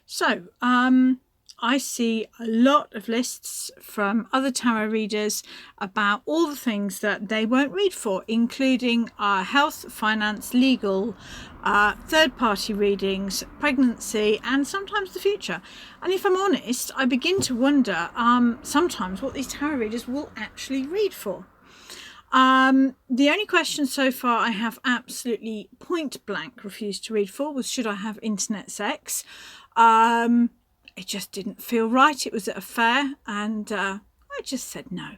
So, I see a lot of lists from other tarot readers about all the things that they won't read for, including health, finance, legal, third-party readings, pregnancy, and sometimes the future. And if I'm honest, I begin to wonder sometimes what these tarot readers will actually read for. The only question so far I have absolutely point blank refused to read for was, should I have internet sex? It just didn't feel right. It was at a fair and I just said no.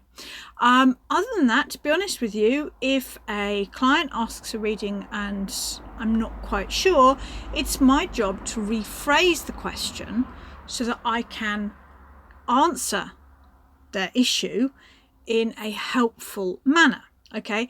Other than that, to be honest with you, if a client asks a reading and I'm not quite sure, it's my job to rephrase the question so that I can answer their issue in a helpful manner. Okay,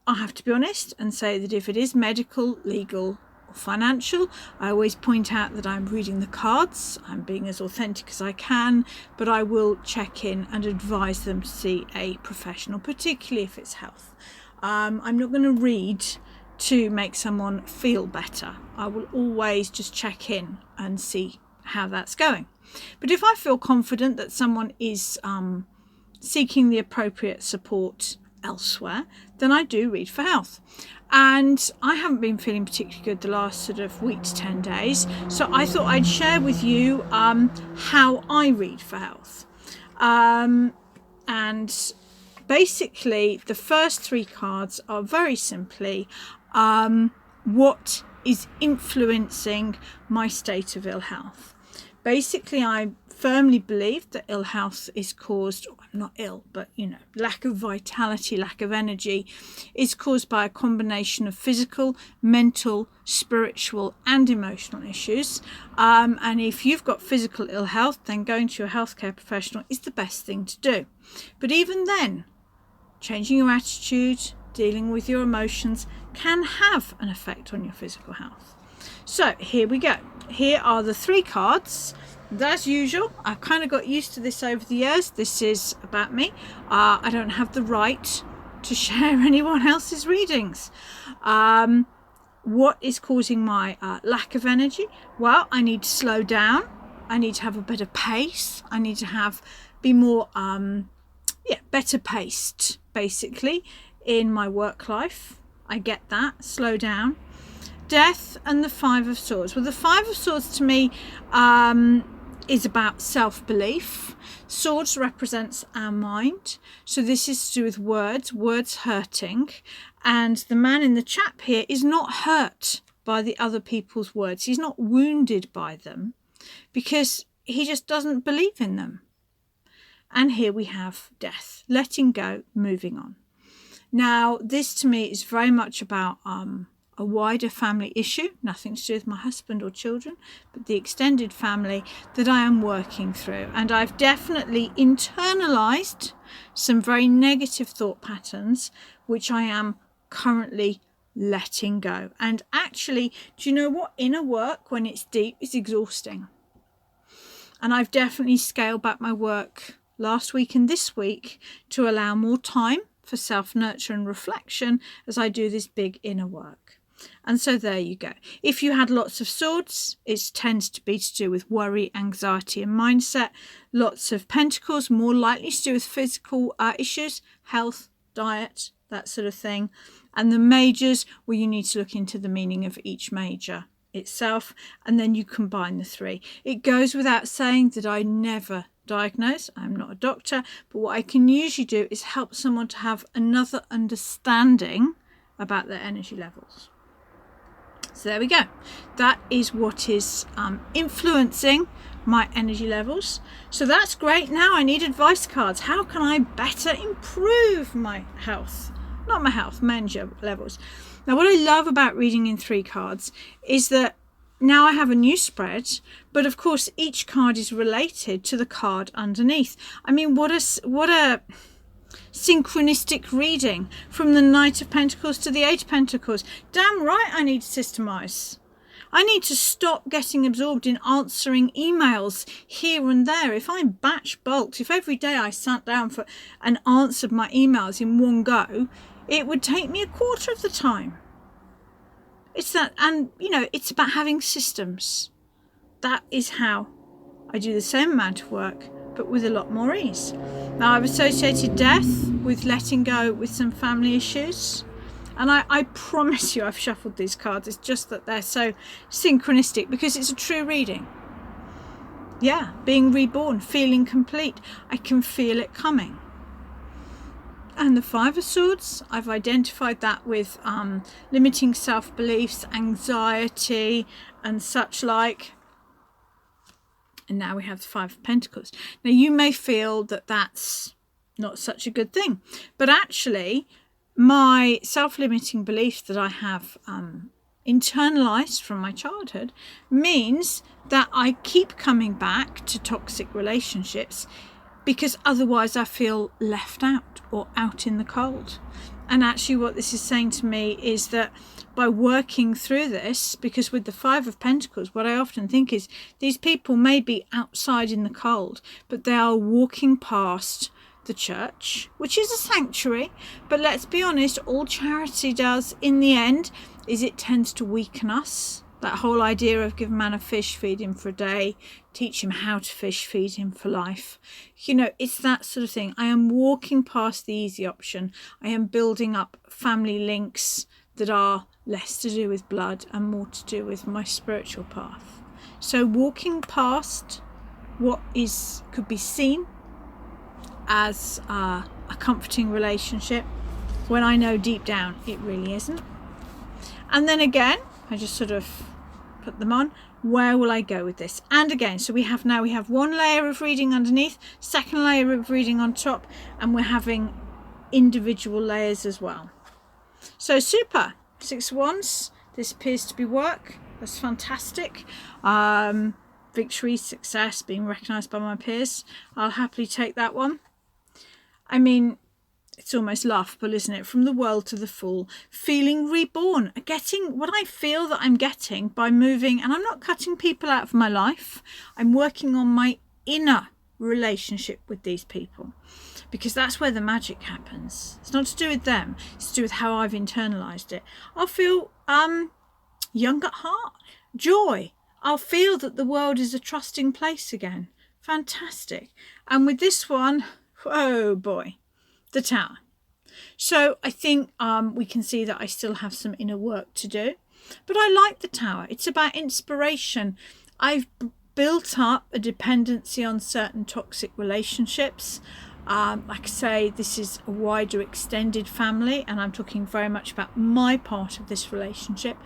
I have to be honest and say that if it is medical, legal, financial, I always point out that I'm reading the cards, I'm being as authentic as I can, but I will check in and advise them to see a professional, particularly if it's health. I'm not going to read to make someone feel better. I will always just check in and see how that's going. But if I feel confident that someone is seeking the appropriate support elsewhere, then I do read for health. And I haven't been feeling particularly good the last sort of week to 10 days. So I thought I'd share with you how I read for health. And basically, the first three cards are very simply what is influencing my state of ill health. Basically, I firmly believe that ill health is caused, I'm not ill, but lack of vitality, lack of energy is caused by a combination of physical, mental, spiritual and emotional issues. And if you've got physical ill health, then going to a healthcare professional is the best thing to do. But even then, changing your attitude, dealing with your emotions can have an effect on your physical health. So here we go. Here are the three cards. As usual, I've kind of got used to this over the years. This is about me. I don't have the right to share anyone else's readings. What is causing my lack of energy? Well, I need to slow down. I need to have a better pace. I need to be more, better paced, basically, in my work life. I get that. Slow down. Death and the Five of Swords. Well, the Five of Swords to me is about self-belief. Swords represents our mind. So this is to do with words hurting. And the man in the chap here is not hurt by the other people's words. He's not wounded by them because he just doesn't believe in them. And here we have death, letting go, moving on. Now, this to me is very much about a wider family issue, nothing to do with my husband or children, but the extended family that I am working through. And I've definitely internalized some very negative thought patterns, which I am currently letting go. And actually, do you know what? Inner work, when it's deep, is exhausting. And I've definitely scaled back my work last week and this week to allow more time for self-nurture and reflection as I do this big inner work. And so there you go. If you had lots of swords, it tends to be to do with worry, anxiety and mindset. Lots of pentacles, more likely to do with physical issues, health, diet, that sort of thing. And the majors, well, you need to look into the meaning of each major itself, and then you combine the three. It goes without saying that I never diagnose. I'm not a doctor, but what I can usually do is help someone to have another understanding about their energy levels. So there we go. That is what is influencing my energy levels. So that's great. Now I need advice cards. How can I better improve my health? Not my health, my energy levels. Now what I love about reading in three cards is that now I have a new spread, but of course each card is related to the card underneath. I mean, what a synchronistic reading from the Knight of Pentacles to the Eight of Pentacles. Damn right I need to systemize. I need to stop getting absorbed in answering emails here and there. If I batch bulked, if every day I sat down and answered my emails in one go, it would take me a quarter of the time. It's that, and it's about having systems. that is how I do the same amount of work, but with a lot more ease. Now, I've associated death with letting go with some family issues. And I promise you I've shuffled these cards. It's just that they're so synchronistic because it's a true reading. Yeah, being reborn, feeling complete. I can feel it coming. And the Five of Swords, I've identified that with limiting self-beliefs, anxiety and such like. And now we have the Five of Pentacles. Now you may feel that that's not such a good thing, but actually my self-limiting beliefs that I have internalized from my childhood means that I keep coming back to toxic relationships because otherwise I feel left out or out in the cold. And actually what this is saying to me is that by working through this, because with the Five of Pentacles, what I often think is these people may be outside in the cold, but they are walking past the church, which is a sanctuary. But let's be honest, all charity does in the end is it tends to weaken us. That whole idea of give a man a fish, feed him for a day, teach him how to fish, feed him for life. You know, it's that sort of thing. I am walking past the easy option. I am building up family links that are less to do with blood and more to do with my spiritual path. So walking past what could be seen as a comforting relationship when I know deep down it really isn't. And then again, I just sort of put them on. Where will I go with this? And again, so we have one layer of reading underneath, second layer of reading on top, and we're having individual layers as well. So super. Six of Wands. This appears to be work. That's fantastic. Victory, success, being recognised by my peers. I'll happily take that one. I mean, it's almost laughable, isn't it? From the world to the fool, feeling reborn, getting what I feel that I'm getting by moving. And I'm not cutting people out of my life. I'm working on my inner relationship with these people, because that's where the magic happens. It's not to do with them. It's to do with how I've internalized it. I'll feel young at heart, joy. I'll feel that the world is a trusting place again. Fantastic. And with this one, oh boy, the Tower. So I think we can see that I still have some inner work to do, but I like the Tower. It's about inspiration. I've built up a dependency on certain toxic relationships. Like I say, this is a wider extended family, and I'm talking very much about my part of this relationship.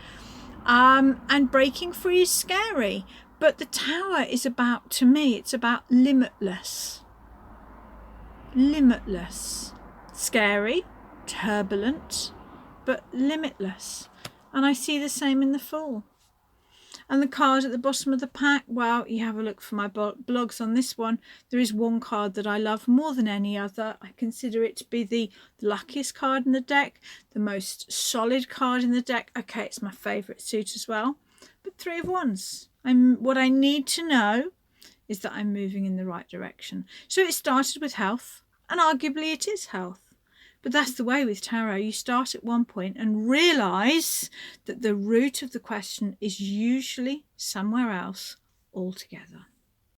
And breaking free is scary, but the Tower is about, to me, it's about limitless. Limitless. Scary, turbulent, but limitless. And I see the same in the Fool. And the card at the bottom of the pack, well, you have a look for my blogs on this one. There is one card that I love more than any other. I consider it to be the luckiest card in the deck, the most solid card in the deck. Okay, it's my favourite suit as well. But Three of Wands. What I need to know is that I'm moving in the right direction. So it started with health, and arguably it is health. But that's the way with tarot. You start at one point and realise that the root of the question is usually somewhere else altogether.